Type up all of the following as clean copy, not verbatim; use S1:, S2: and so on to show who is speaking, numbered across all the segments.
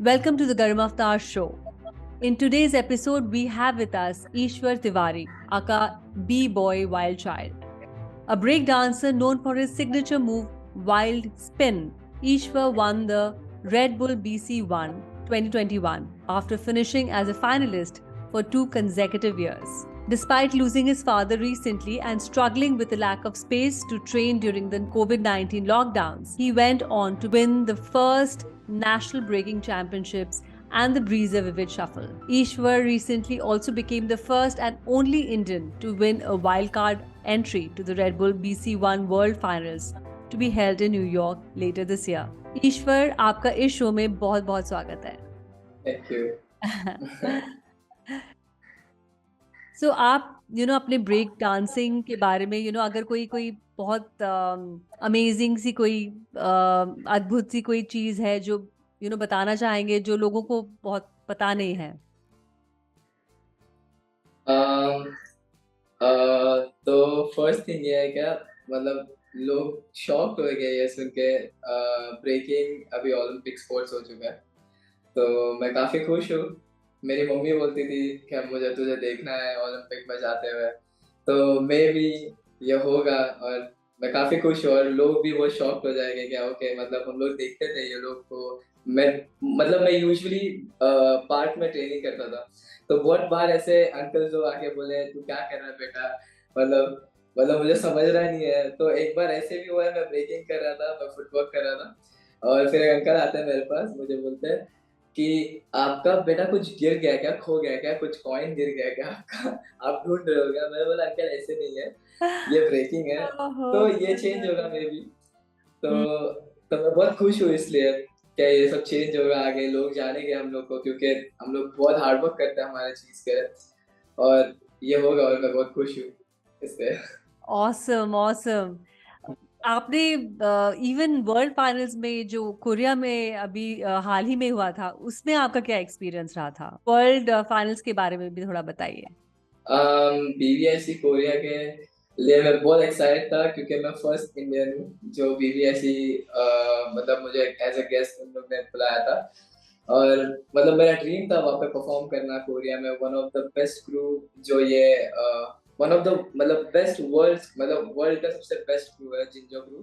S1: Welcome to the Garam Avatar show. In today's episode, we have with us Ishwar Tiwari, aka B-Boy Wild Child, a break dancer known for his signature move Wild Spin. Ishwar won the Red Bull BC1 2021 after finishing as a finalist for 2 consecutive years. Despite losing his father recently and struggling with the lack of space to train during the COVID-19 lockdowns, he went on to win the first National Breaking Championships and the Breezer Vivid Shuffle. Ishwar recently also became the first and only Indian to win a wildcard entry to the Red Bull BC1 World Finals to be held in New York later this year. ईश्वर, आपका इस show में बहुत बहुत स्वागत है.
S2: Thank you.
S1: So आप अपने break dancing के बारे में अगर कोई बहुत अमेजिंग सी कोई अद्भुत सी कोई चीज है जो बताना चाहेंगे जो लोगों को बहुत पता नहीं है.
S2: तो फर्स्ट थिंग ये है क्या, मतलब लोग शॉक्ड हो गए ये सुन के ब्रेकिंग अभी ओलंपिक स्पोर्ट्स हो चुका है. तो मैं काफ़ी खुश हूँ. मेरी मम्मी बोलती थी कि अब मुझे तुझे देखना है ओलंपिक में जाते हुए, तो मे भी ये होगा. और मैं काफ़ी खुश हूँ और लोग भी बहुत शॉक्ड हो जाएंगे क्या ओके, मतलब हम लोग देखते थे ये लोग को. मैं यूजुअली पार्क में ट्रेनिंग करता था, तो बहुत बार ऐसे अंकल जो आके बोले तू क्या कर रहा है बेटा, मतलब मुझे समझ रहा नहीं है. तो एक बार ऐसे भी हुआ है, मैं ब्रेकिंग कर रहा था, मैं फुटवर्क कर रहा था और फिर एक अंकल आते हैं मेरे पास, मुझे बोलते हैं कि आपका बेटा कुछ गिर गया क्या, खो गया क्या, कुछ कॉइन गिर गया क्या आपका, आप ढूंढ रहे हो क्या. मैंने बोला अंकल ऐसे नहीं है, ये ब्रेकिंग है.
S1: ओहो,
S2: तो ये चेंज होगा मे बी. तो
S1: हम्म,
S2: मैं बहुत खुश हूँ इसलिए क्या ये सब चेंज होगा, आगे लोग जानेंगे हम लोग को, क्योंकि हम लोग बहुत हार्ड वर्क करते हैं हमारे चीज के. और ये होगा और मैं बहुत खुश हूँ इससे.
S1: Awesome awesome. आपने इवन वर्ल्ड फाइनल्स में जो कोरिया में अभी हाल ही में हुआ था उसमें आपका क्या एक्सपीरियंस रहा था? वर्ल्ड फाइनल्स के बारे में भी थोड़ा बताइए.
S2: बीवीआईसी कोरिया के लिए मैं बहुत एक्साइटेड था, क्योंकि मैं फर्स्ट इंडियन हूँ जो बीवीआईसी मतलब मुझे एज अ गेस्ट उन लोग ने बुलाया था. और मतलब मेरा ड्रीम था वहाँ पे परफॉर्म करना कोरिया में. One of the best crew जो ये वन ऑफ द मतलब बेस्ट वर्ल्ड का सबसे बेस्ट क्रू है जिंजो क्रू.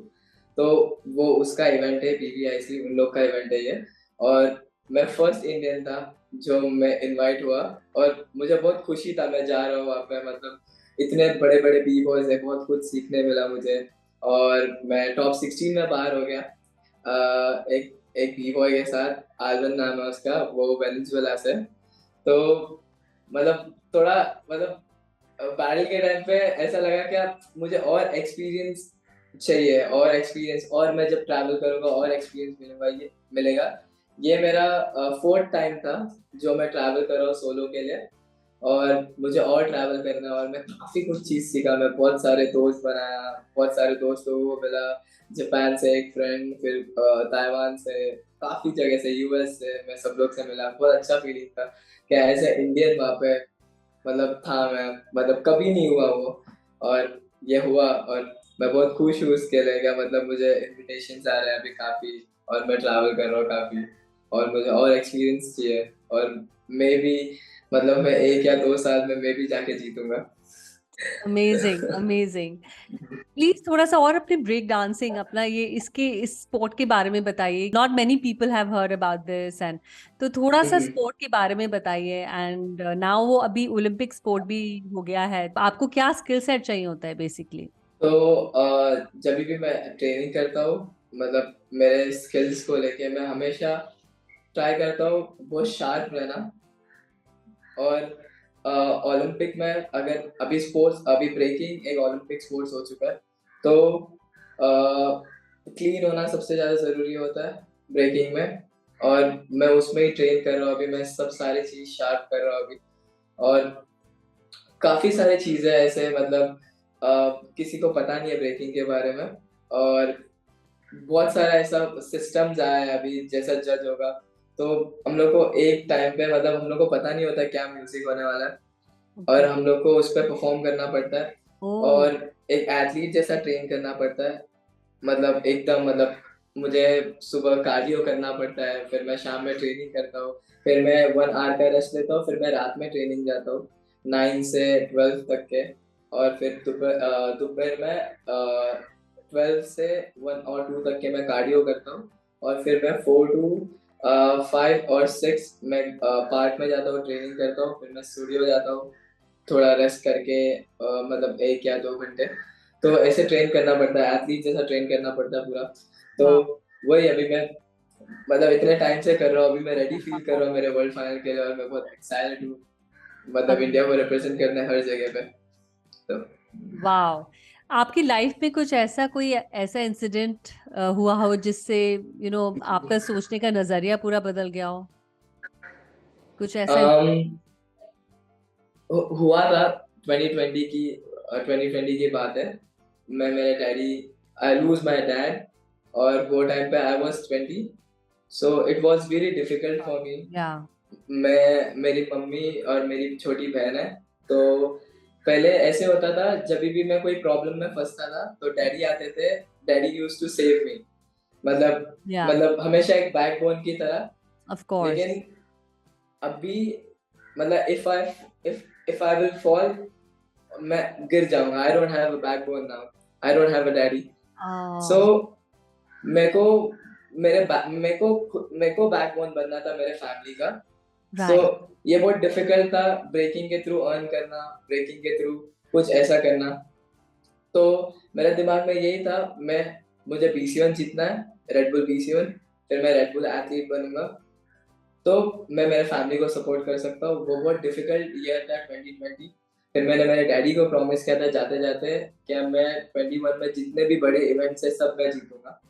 S2: तो वो उसका इवेंट है बीवीआईसी, उन लोग का इवेंट है ये. और मैं फर्स्ट इंडियन था जो मैं इनवाइट हुआ और मुझे बहुत खुशी था. मैं जा रहा हूँ वहाँ पे, मतलब इतने बड़े बड़े बी बॉयज है, बहुत कुछ सीखने मिला मुझे. और मैं टॉप 16 में बाहर हो गया. एक एक बी बॉय के साथ, आजन नाम है उसका, वो वेनेजुएला से. तो मतलब थोड़ा मतलब बैटल के टाइम पे ऐसा लगा कि मुझे और एक्सपीरियंस चाहिए, और एक्सपीरियंस, और मैं जब ट्रैवल करूंगा और एक्सपीरियंस मिलेगा. ये मेरा फोर्थ टाइम था जो मैं ट्रैवल कर रहा हूँ सोलो के लिए. और मुझे और ट्रैवल करना है और मैं काफ़ी कुछ चीज़ सीखा. मैं बहुत सारे दोस्त बनाया, बहुत सारे दोस्त लोगों को मिला. जापान से एक फ्रेंड, फिर ताइवान से, काफ़ी जगह से, यूएस से, मैं सब लोग से मिला. बहुत अच्छा फीलिंग था कि एज ए इंडियन वहाँ पे मतलब था मैं, मतलब कभी नहीं हुआ वो, और ये हुआ. और मैं बहुत खुश हूँ उसके लिए. क्या मतलब मुझे इनविटेशंस आ रहे हैं अभी काफ़ी, और मैं ट्रैवल कर रहा हूँ काफ़ी, और मुझे और एक्सपीरियंस चाहिए. और मे बी मतलब मैं 1 या 2 साल में मे बी जाके जीतूंगा.
S1: Amazing amazing. प्लीज थोड़ा सा और अपने ब्रेक डांसिंग अपना ये इसके इस स्पोर्ट के बारे में बताइए. Not many people have heard about this and तो थोड़ा सा स्पोर्ट के बारे में बताइए. एंड नाउ वो अभी ओलंपिक स्पोर्ट भी हो गया है. तो आपको क्या स्किल सेट चाहिए होता है बेसिकली?
S2: तो जब भी मैं ट्रेनिंग करता हूँ, मतलब मेरे स्किल्स को लेके मैं हमेशा ट्राई करता हूँ बहुत शार्प रहना. और ओलंपिक में अगर अभी ब्रेकिंग एक ओलंपिक स्पोर्ट्स हो चुका है, तो क्लीन होना सबसे ज़्यादा ज़रूरी होता है ब्रेकिंग में. और मैं उसमें ही ट्रेन कर रहा हूँ अभी, मैं सब सारी चीज़ शार्प कर रहा हूँ अभी. और काफ़ी सारी चीज़ें ऐसे, मतलब किसी को पता नहीं है ब्रेकिंग के बारे में. और बहुत सारा ऐसा सिस्टम्स आया है अभी, जैसा जज होगा, तो हम लोग को एक टाइम पे, मतलब हम लोग को पता नहीं होता क्या म्यूजिक होने वाला है, और
S1: ओके.
S2: हम लोग को उस पर परफॉर्म करना पड़ता है.
S1: ओ.
S2: और एक एथलीट जैसा ट्रेन करना पड़ता है, मतलब एकदम मतलब मुझे सुबह कार्डियो करना पड़ता है, फिर मैं शाम में ट्रेनिंग करता हूँ, फिर मैं 1 आवर का रेस्ट लेता हूँ, फिर मैं रात में ट्रेनिंग जाता हूँ 9 से 12 तक के। और फिर दोपहर में 12 से 1 और 2 तक के मैं कार्डियो करता हूँ। और फिर मैं 4 to 5 और 6 मैं पार्क में जाता हूँ, ट्रेनिंग करता हूँ, फिर मैं स्टूडियो जाता हूँ थोड़ा रेस्ट करके, मतलब 1 या 2 घंटे। तो ऐसे ट्रेन करना पड़ता है, एथलीट जैसा ट्रेन करना पड़ता है पूरा। तो
S1: वाह।
S2: वही अभी मैं मतलब इतने टाइम से कर रहा हूँ, अभी मैं रेडी फील कर रहा हूँ मेरे वर्ल्ड फाइनल के लिए, और मैं बहुत एक्साइटेड हूँ मतलब इंडिया को रिप्रेजेंट करना है हर जगह पे। तो
S1: वाह। आपकी लाइफ में कुछ ऐसा कोई ऐसा इंसिडेंट हुआ हो जिससे आपका सोचने का नजरिया पूरा बदल गया हो? कुछ ऐसा?
S2: um, हुआ था 2020 की 2020 की बात है। मैं मेरे daddy I lose my dad, और वो टाइम पे I was 20, so it was very difficult for me.
S1: या।
S2: मैं मेरी मम्मी और मेरी छोटी बहन है, तो पहले ऐसे होता था जब भी मैं कोई प्रॉब्लम में फंसता था तो डैडी आते थे, daddy used to save me, मतलब
S1: या।
S2: मतलब हमेशा एक बैकबोन की तरह।
S1: Of course.
S2: लेकिन अभी मतलब इफ आई विल फॉल, मैं गिर जाऊंगा, I don't have a backbone now, I don't have a daddy. So मेरे को मेरे को बैकबोन बनना था मेरे फैमिली का। सो
S1: राइट।
S2: ये बहुत डिफिकल्ट था, ब्रेकिंग के थ्रू अर्न करना, ब्रेकिंग के थ्रू कुछ ऐसा करना। तो मेरे दिमाग में यही था, मैं मुझे BC1 जीतना है, रेड बुल BC1, फिर मैं रेड बुल एथलीट बनूंगा, तो मैं मेरे फैमिली को सपोर्ट कर सकता हूँ। वो बहुत डिफिकल्ट ईयर था 2020। फिर मैंने मेरे डैडी को प्रॉमिस किया था जाते जाते कि मैं 21 में जितने भी बड़े इवेंट्स है सब मैं जीतूंगा।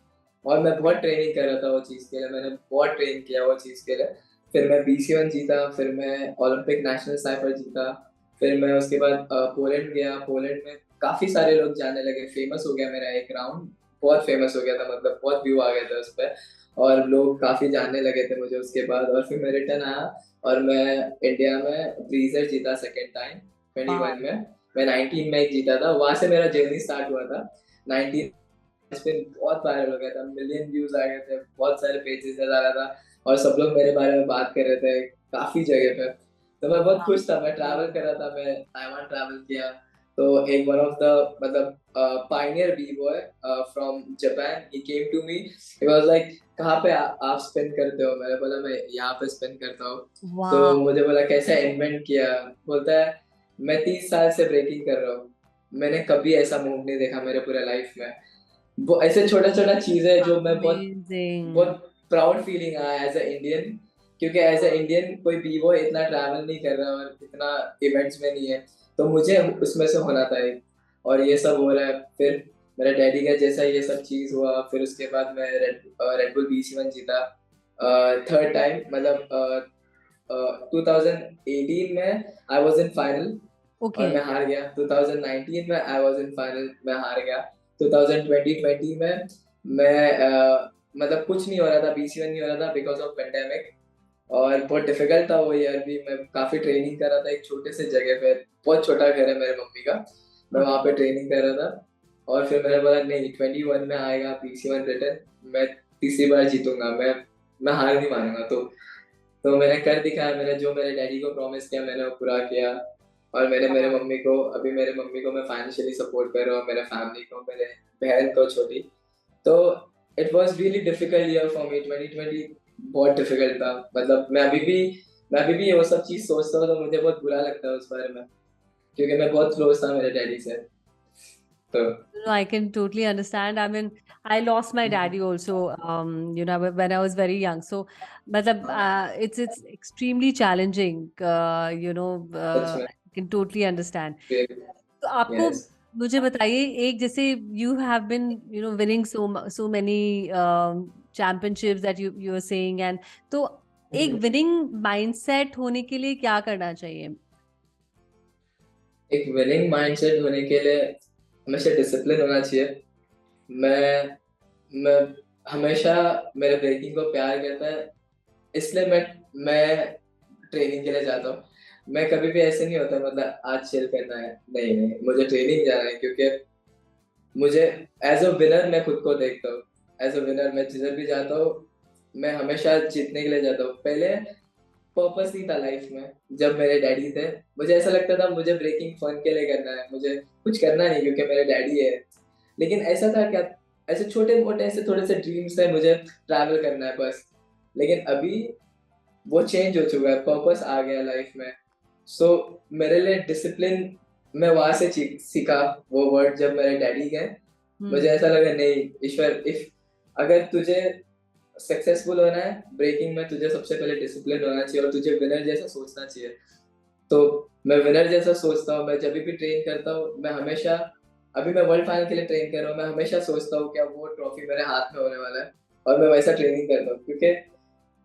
S2: और मैं बहुत ट्रेनिंग कर रहा था वो चीज़ के लिए, मैंने बहुत ट्रेन किया वो चीज़ के लिए। फिर मैं BC1 जीता, फिर मैं ओलंपिक नेशनल साइफर जीता, फिर मैं उसके बाद पोलैंड गया, पोलैंड में काफ़ी सारे लोग जाने लगे, फेमस हो गया मेरा एक राउंड, बहुत फेमस हो गया था, मतलब बहुत व्यू आ गए थे उस पर, और लोग काफ़ी जानने लगे थे मुझे उसके बाद। और फिर मैं रिटर्न आया, और मैं इंडिया में ब्रीजर जीता सेकेंड टाइम 21 में। मैं 19 में जीता था, वहां से मेरा जर्नी स्टार्ट हुआ था। 19 पे बहुत वायरल हो गया था, मिलियन व्यूज आ गए थे, बहुत सारे पेजेस आ रहा था, और सब लोग मेरे बारे में बात कर रहे थे काफी जगह पे। तो मैं बहुत खुश था, मैं ट्रैवल कर रहा था, मैं ताइवान ट्रैवल किया। तो एक वन ऑफ द मतलब pioneer B boy from Japan, he came to me, he was like कहाँ पे आप स्पेंड करते हो? मैंने बोला मैं यहाँ पे स्पेंड करता हूँ। तो
S1: वाह।
S2: मुझे बोला कैसे इन्वेंट किया? बोलता है मैं 30 साल से ब्रेकिंग कर रहा हूँ, मैंने कभी ऐसा मूव नहीं देखा मेरे पूरे लाइफ में। वो ऐसे छोटा छोटा चीजें जो मैं बहुत
S1: अमेजिंग।
S2: बहुत प्राउड फीलिंग आया एज अ इंडियन, क्योंकि एज अ इंडियन कोई बीवो इतना ट्रैवल नहीं कर रहा और इतना इवेंट्स में नहीं है, तो मुझे उसमें से होना था एक, और ये सब हो रहा है। फिर मेरे डैडी का जैसा ये सब चीज हुआ, फिर उसके बाद मैं रेड बुल BC1 जीता थर्ड टाइम, मतलब 2018 में I was in final
S1: okay.
S2: और मैं हार गया, 2019 में आई वाज इन फाइनल, मैं हार गया, 2020 में मैं मतलब कुछ नहीं हो रहा था, BC1 नहीं हो रहा था बिकॉज ऑफ पेंडेमिक, और बहुत डिफिकल्ट था वो ईयर भी। मैं काफी ट्रेनिंग कर रहा था एक छोटे से जगह पे, बहुत छोटा घर है मेरे मम्मी का, मैं वहां पे ट्रेनिंग कर रहा था। और फिर मैंने बोला नहीं, 21 में आएगा BC1 रिटर्न, मैं तीसरी बार जीतूंगा, मैं हार नहीं मानूंगा। तो मैंने कर दिखाया, मैंने जो मेरे डैडी को प्रॉमिस किया मैंने वो पूरा किया। और मैंने मेरे मम्मी को अभी मेरे मम्मी को मैं फाइनेंशियली सपोर्ट कर रहा हूँ, मेरे फैमिली को, मेरे बहन को छोटी। तो it was really difficult year for me 2020, बहुत डिफिकल्ट था। मतलब मैं अभी भी वो सब चीज सोचता हूँ तो मुझे बहुत बुरा लगता है उस बारे में, क्योंकि मैं बहुत क्लोज था मेरे डैडी से। तो
S1: No, I can totally understand. I mean, I lost my daddy also, when I was very young. So, but it's extremely challenging.
S2: सच में
S1: I can totally understand. तो आपको
S2: यस।
S1: मुझे बताइए, एक जैसे you have been winning so many championships that you are saying, and तो एक winning mindset होने के लिए क्या करना चाहिए?
S2: एक विनिंग माइंडसेट होने के लिए हमेशा डिसिप्लिन होना चाहिए। मैं मैं हमेशा मेरे ब्रेकिंग को प्यार करता है, इसलिए मैं ट्रेनिंग के लिए जाता हूँ। मैं कभी भी ऐसे नहीं होता मतलब आज चिल करना है, नहीं नहीं, मुझे ट्रेनिंग जाना है, क्योंकि मुझे एज अ विनर मैं खुद को देखता हूँ। As a winner. मैं जिधर भी जाता हूँ मैं हमेशा जीतने के लिए जाता हूँ। पहले पर्पस नहीं था लाइफ में। जब मेरे डैडी थे मुझे ऐसा लगता था मुझे ब्रेकिंग फन के लिए करना है, मुझे कुछ करना नहीं क्योंकि मेरे डैडी है। लेकिन ऐसा था क्या, ऐसे छोटे मोटे ऐसे थोड़े से ड्रीम्स है, मुझे ट्रैवल करना है बस। लेकिन अभी वो चेंज हो चुका है, पर्पस आ गया लाइफ में। सो मेरे लिए डिसिप्लिन मैं वहां से सीखा वो वर्ड जब मेरे डैडी गए। मुझे ऐसा लगा नहीं ईश्वर, इफ अगर तुझे सक्सेसफुल होना है ब्रेकिंग में, तुझे सबसे पहले डिसिप्लिन होना चाहिए और तुझे विनर जैसा सोचना चाहिए। तो मैं विनर जैसा सोचता हूँ। मैं जब भी ट्रेन करता हूँ मैं हमेशा, अभी मैं वर्ल्ड फाइनल के लिए ट्रेन कर रहा हूँ, मैं हमेशा सोचता हूँ क्या वो ट्रॉफी मेरे हाथ में होने वाला है, और मैं वैसा ट्रेनिंग करता हूँ क्योंकि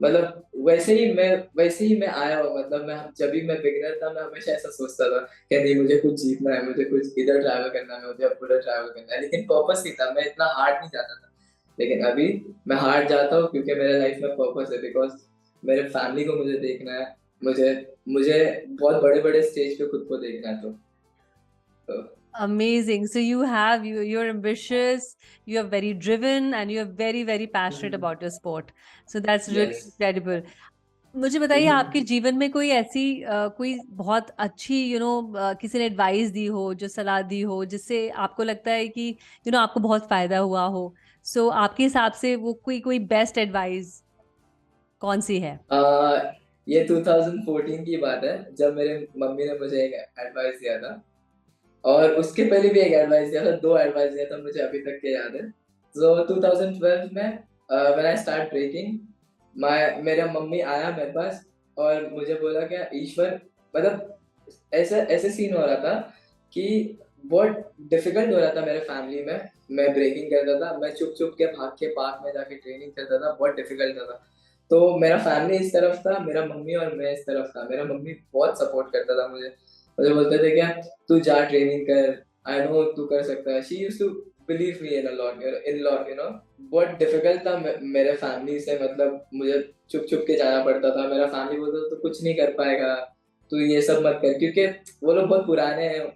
S2: मतलब वैसे ही मैं आया हूँ। मतलब मैं जब भी मैं बिगिनर था मैं हमेशा ऐसा सोचता था कि नहीं मुझे कुछ जीतना है, मुझे कुछ इधर ट्रैवल करना है, मुझे उधर ट्रैवल करना है, लेकिन पर्पस नहीं था, मैं इतना हार्ड नहीं जाता था। लेकिन अभी मैं हार्ड जाता हूँ क्योंकि मेरे लाइफ में पर्पस है, बिकॉज मेरे फैमिली को मुझे देखना है, मुझे मुझे बहुत बड़े बड़े स्टेज पे खुद को देखना है। तो
S1: Amazing. So you're ambitious, you're very driven, and you're very passionate about your sport. So that's really
S2: yes.
S1: incredible. मुझे बताइए आपके जीवन में कोई ऐसी कोई बहुत अच्छी किसी ने एडवाइस दी हो, जो सलाह दी हो, जिससे आपको लगता है कि आपको बहुत फायदा हुआ हो। सो आपके हिसाब से वो कोई बेस्ट एडवाइस कौन सी है?
S2: ये 2014 की बात है जब मेरे मम्मी ने मुझे एक एडवाइस दिया था, और उसके पहले भी एक एडवाइस दिया था, दो एडवाइस दिया था, मुझे अभी तक के याद है। सो 2012 में व्हेन आई स्टार्ट ब्रेकिंग, मेरा मम्मी आया मेरे पास और मुझे बोला क्या ईश्वर, मतलब ऐसा ऐसे सीन हो रहा था कि बहुत डिफिकल्ट हो रहा था मेरे फैमिली में। मैं ब्रेकिंग करता था, मैं चुप चुप के भाग के पार्क में जाके ट्रेनिंग करता था, बहुत डिफिकल्ट था। तो मेरा फैमिली इस तरफ था, मेरा मम्मी और मैं इस तरफ था। मेरा मम्मी बहुत सपोर्ट करता था मुझे, मुझे बोलते थे क्या तू जा ट्रेनिंग कर, आई नो तू कर सकता है। She used to believe me in a lot, in lot बहुत डिफिकल्ट था मेरे फैमिली से, मतलब मुझे चुप चुप के जाना पड़ता था। मेरा फैमिली बोलता था तू कुछ नहीं कर पाएगा, तू ये सब मत कर, क्योंकि वो लोग बहुत पुराने हैं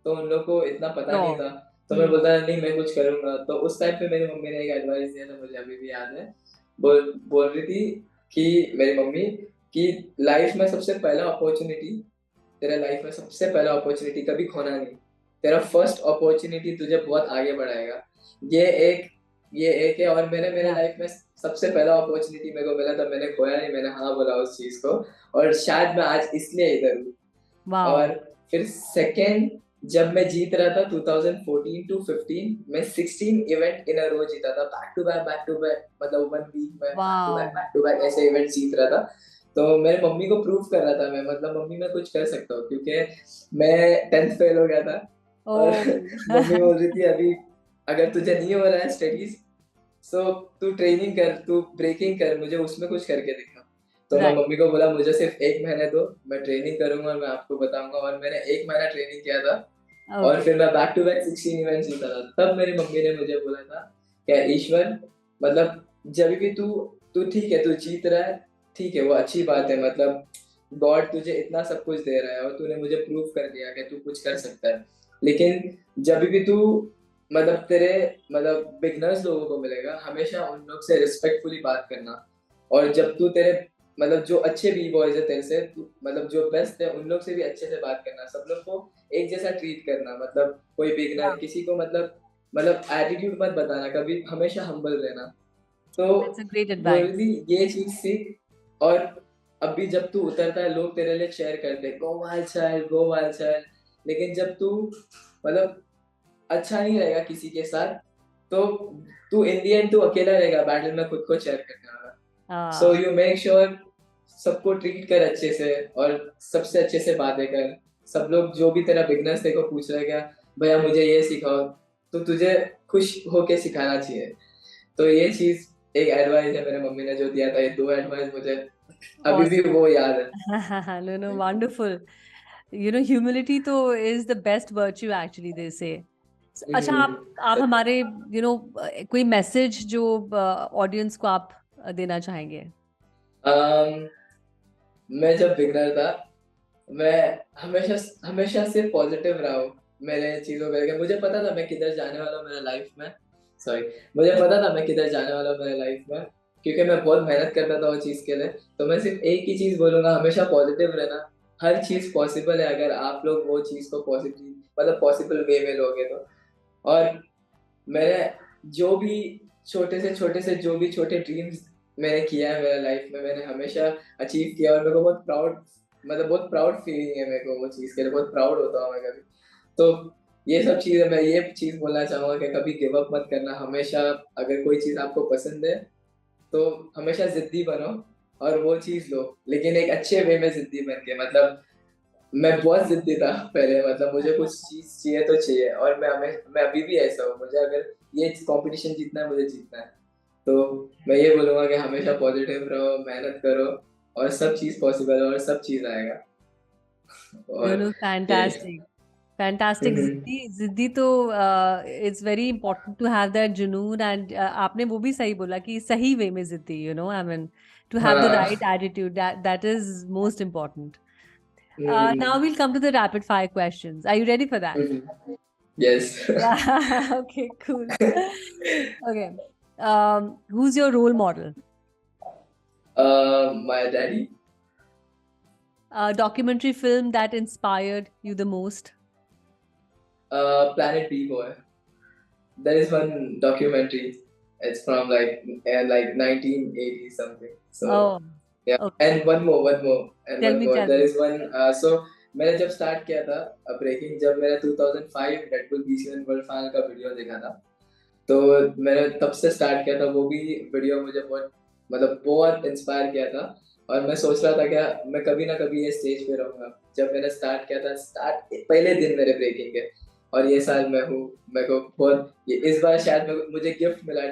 S2: तो उन लोग को इतना पता नहीं
S1: श्योर।
S2: था। तो मैं बोलता था नहीं मैं कुछ करूंगा। तो उस टाइम पे मेरी मम्मी ने एक एडवाइस दिया था, मुझे अभी भी याद है। बोल बोल रही थी कि मेरी मम्मी कि लाइफ में सबसे पहला अपॉर्चुनिटी, तेरा लाइफ में सबसे पहला अपॉर्चुनिटी कभी खोना नहीं। तेरा फर्स्ट अपॉर्चुनिटी तुझे बहुत आगे बढ़ाएगा। ये एक ये एक है। और मैंने मेरे
S1: या
S2: लाइफ में सबसे पहला अपॉर्चुनिटी मेरे को मिला था, मैंने खोया नहीं, मैंने हाँ बोला उस चीज को, और शायद मैं आज इसलिए इधर हूँ।
S1: वाओ।
S2: और फिर सेकेंड, जब मैं जीत रहा था 2014 टू 15, मैं 16 इवेंट इन अ रो जीता था, बैक टू बैक, मतलब 1 वीक में
S1: वाओ।
S2: बैक टू बैक ऐसे इवेंट जीत रहा था। तो मेरे मम्मी को प्रूव कर रहा था मैं, मतलब मम्मी मैं कुछ कर सकता हूँ, क्योंकि मैं 10th फेल हो गया था।
S1: ओ।
S2: और मम्मी बोल रही थी अभी अगर तुझे नहीं हो रहा है स्टडीज, सो तू ट्रेनिंग कर, तू ब्रेकिंग कर, मुझे उसमें कुछ करके दिखा। तो मैं
S1: राइट।
S2: मम्मी को बोला मुझे सिर्फ 1 महीने दो, मैं ट्रेनिंग करूंगा और मैं आपको बताऊंगा। और मैंने 1 महीना ट्रेनिंग किया था और
S1: ओके।
S2: फिर मैं बैक टू बैक 16 इवेंट जीता था। तब मेरी मम्मी ने मुझे बोला था क्या ईश्वर, मतलब जब भी तू तू ठीक है, तू जीत रहा है, ठीक है वो अच्छी बात है, मतलब गॉड तुझे इतना सब कुछ दे रहा है और तूने मुझे प्रूव कर दिया कि तू कुछ कर सकता है। लेकिन जब भी तू मतलब तेरे मतलब बिगनर्स लोगों को मिलेगा, हमेशा उन लोग से रिस्पेक्टफुली बात करना। और जब तू तेरे मतलब जो अच्छे बी बॉयज है तेरे से, मतलब जो बेस्ट है उन लोग से भी अच्छे से बात करना, सब लोग को एक जैसा ट्रीट करना। मतलब कोई बिगनर
S1: या
S2: किसी को मतलब एटीट्यूड मत बताना कभी, हमेशा हम्बल रहना। तो
S1: दैट्स अ ग्रेट
S2: बोल
S1: एडवाइस।
S2: रही थी ये चीज सीख। और अभी जब तू उतरता है लोग तेरे लिए शेयर करते हैं, गो वाइल्ड चाइल्ड, गो वाइल्ड चाइल्ड। लेकिन जब तू मतलब अच्छा नहीं रहेगा किसी के साथ, तो तू इन दी एंड तू अकेला रहेगा बैटल में खुद को चेयर करने वाला। सो
S1: हाँ।
S2: यू मेक श्योर सबको ट्रीट कर अच्छे से और सबसे अच्छे से बातें कर। सब लोग जो भी तेरा बिगनर्स तेरे को पूछ रहे हैं क्या भैया मुझे ये सिखाओ, तो तुझे खुश होके सिखाना चाहिए। तो ये चीज एक एडवाइस है मेरे मम्मी ने जो दिया था, ये दो एडवाइस मुझे अभी भी
S1: ऑसम।
S2: वो याद है।
S1: No no, wonderful. ह्यूमिलिटी तो is the best virtue actually, they say. अच्छा, आप
S2: सच
S1: हमारे कोई मैसेज जो ऑडियंस को आप देना चाहेंगे?
S2: में। मैं जब बिगनर था मैं हमेशा हमेशा से पॉजिटिव रहा हूँ मेरे चीजों को लेकर। मुझे पता था मैं किधर जाने वाला हूँ मेरे लाइफ में, सॉरी, मुझे पता था मैं किधर जाने वाला हूँ मेरे लाइफ में, क्योंकि मैं बहुत मेहनत करता था वो चीज़ के लिए। तो मैं सिर्फ एक ही चीज़ बोलूँगा, हमेशा पॉजिटिव रहना। हर चीज़ पॉसिबल है अगर आप लोग वो चीज़ को पॉजिटिव मतलब पॉसिबल वे में लोगे तो। और मैंने जो भी छोटे से जो भी छोटे ड्रीम्स मैंने किया है मेरे लाइफ में, मैंने हमेशा अचीव किया, और मेरे को बहुत प्राउड मतलब बहुत प्राउड फीलिंग है मेरे को वो चीज़ के लिए, बहुत प्राउड होता हूँ मैं कभी। तो ये सब चीज़ें मैं ये चीज़ बोलना चाहूँगा कि कभी गिव अप मत करना। हमेशा अगर कोई चीज़ आपको पसंद है तो हमेशा ज़िद्दी बनो और वो चीज़ लो, लेकिन एक अच्छे वे में ज़िद्दी बन के। मतलब मैं बहुत ज़िद्दी था पहले, मतलब मुझे कुछ चीज़ चाहिए तो चाहिए, और मैं अभी भी ऐसा हूँ। मुझे अगर ये कॉम्पिटिशन जीतना है, मुझे जीतना है। तो मैं ये बोलूँगा कि हमेशा पॉजिटिव रहो, मेहनत करो, और सब चीज़ पॉसिबल है और सब चीज़ आएगा।
S1: No,
S2: और
S1: no,
S2: यही।
S1: fantastic. Fantastic. जिद्दी तो it's very important to have that जुनून, and आपने वो भी सही बोला कि सही वे में जिद्दी, I mean, to have the right
S2: हाँ।
S1: attitude, that is most important.
S2: Hmm,
S1: Now we'll come to the rapid fire questions. Are you ready for that?
S2: Yes.
S1: Yeah. Okay, cool. Okay. Who's your role model?
S2: My daddy.
S1: Documentary film that inspired you the most?
S2: Planet B Boy. There is one documentary. It's from like 1980 something. So
S1: Oh,
S2: yeah,
S1: okay.
S2: and one more, and
S1: Tell
S2: one
S1: me,
S2: more.
S1: tell
S2: There
S1: me.
S2: is one. So मैंने जब start किया था breaking, जब मैंने 2005 red bull BC1 world final का video देखा था, तो मैंने तब से स्टार्ट किया था। वो भी वीडियो मुझे बहुत मतलब बहुत इंस्पायर किया था, और मैं सोच रहा था क्या मैं कभी ना कभी ये स्टेज पे रहूंगा। जब मैंने स्टार्ट किया था, स्टार्ट पहले दिन मेरे ब्रेकिंग के, और ये साल मैं हूँ। मेरे को बहुत इस बार शायद मुझे गिफ्ट मिला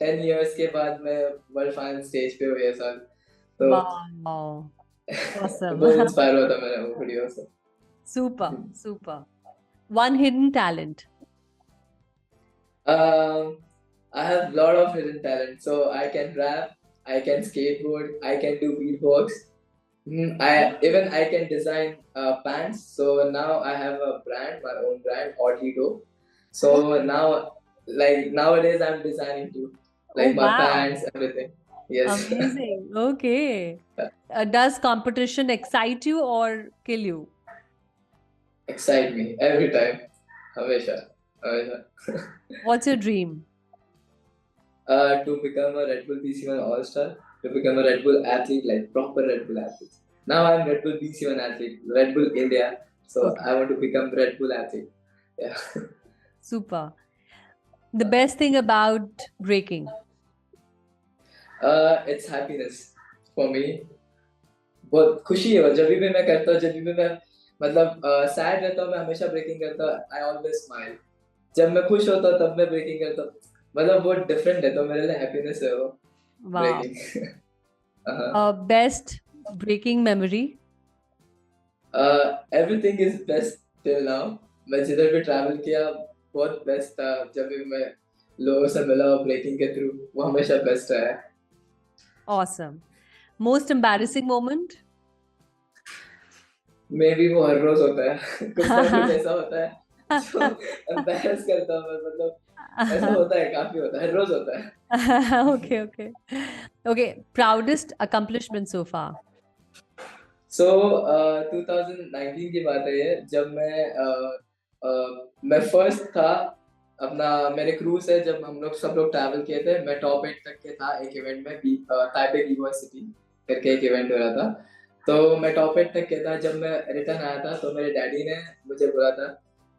S2: 10 इयर्स के बाद, मैं वर्ल्ड फाइनल स्टेज पे हूँ ये साल। तो
S1: Wow. Awesome.
S2: बहुत इंस्पायर हुआ था मैंने वो वीडियो से।
S1: Super, super. One hidden talent.
S2: Um, I have a lot of hidden talent. So I can rap, I can skateboard, I can do beatbox. I can design pants. So now I have a brand, my own brand, Oddito. So
S1: Okay.
S2: now, like nowadays, I'm designing too,
S1: Oh,
S2: like my
S1: wow.
S2: pants, everything. Yes,
S1: Amazing. Okay. Does competition excite you or kill you?
S2: excite me every time. Hamisha, Hamisha.
S1: What's your dream?
S2: To become a Red Bull BC1 All Star, to become a Red Bull athlete, like proper Red Bull athlete. Now I'm Red Bull BC1 athlete, Red Bull India. So
S1: Okay.
S2: I want to become Red Bull athlete. Yeah.
S1: Super. The best thing about breaking.
S2: It's happiness for me. बहुत खुशी है जब भी मैं करता हूँ, जब भी मैं मतलब सैड रहता हूँ, मैं हमेशा ब्रेकिंग करता हूँ। I always smile. जब मैं खुश होता हूँ तब मैं ब्रेकिंग करता हूँ। मतलब बहुत डिफरेंट है, तो मेरे लिए हैप्पीनेस है वो
S1: Wow.
S2: ब्रेकिंग। हाँ।
S1: Best breaking memory.
S2: Everything is best till now. मैं जिधर भी ट्रैवल किया बहुत बेस्ट था। जब भी मैं लोगों से मिला ब्रेकिंग के थ्रू, वो हमेशा बेस्ट रहा है।
S1: Awesome. Most embarrassing moment?
S2: May be वो हर रोज होता है। कुछ ना कुछ ऐसा होता है जो एम्बैरस करता हूँ मैं, मतलब ऐसा होता है, काफी होता है, हर रोज होता है।
S1: Okay, okay. Okay, proudest accomplishment so far.
S2: सो 2019 की बात है ये, जब मैं फर्स्ट था अपना, मेरे क्रू से जब हम लोग सब लोग ट्रैवल किए थे, मैं टॉप 8 तक के था एक इवेंट में, ताइपे यूनिवर्सिटी करके एक इवेंट हो रहा था। तो मैं टॉप 8 तक के था। जब मैं रिटर्न आया था तो मेरे डैडी ने मुझे बोला था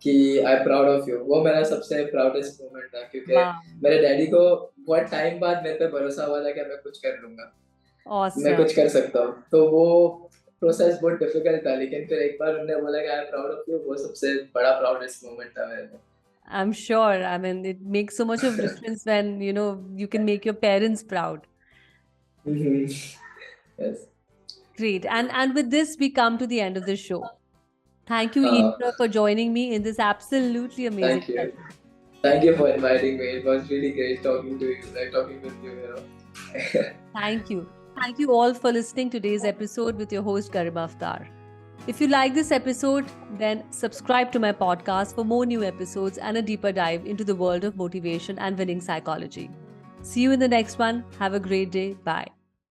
S2: कि I am proud of you. वो मेरा सबसे प्राउडेस्ट मोमेंट था, क्योंकि
S1: Wow.
S2: मेरे डैडी को बहुत टाइम बाद मेरे पे भरोसा हुआ था कि मैं कुछ कर लूंगा, मैं
S1: Awesome.
S2: कुछ कर सकता हूँ। तो वो प्रोसेस बहुत डिफिकल्ट था, लेकिन फिर एक बार उन्होंने बोला कि I am proud of you, वो सबसे बड़ा प्राउडेस्ट मोमेंट था मेरे लिए।
S1: I'm sure. I mean, it makes so much of difference when, you can make your parents proud.
S2: Yes.
S1: Great. And with this, we come to the end of the show. Thank you,
S2: Uh,
S1: Ishwar, for joining me in this absolutely amazing
S2: Thank you.
S1: session.
S2: Thank you for inviting me. It was really great talking to you, like talking with you, you know.
S1: Thank you. Thank you all for listening to today's episode with your host, Garima Aftar. If you like this episode, then subscribe to my podcast for more new episodes and a deeper dive into the world of motivation and winning psychology. See you in the next one. Have a great day. Bye.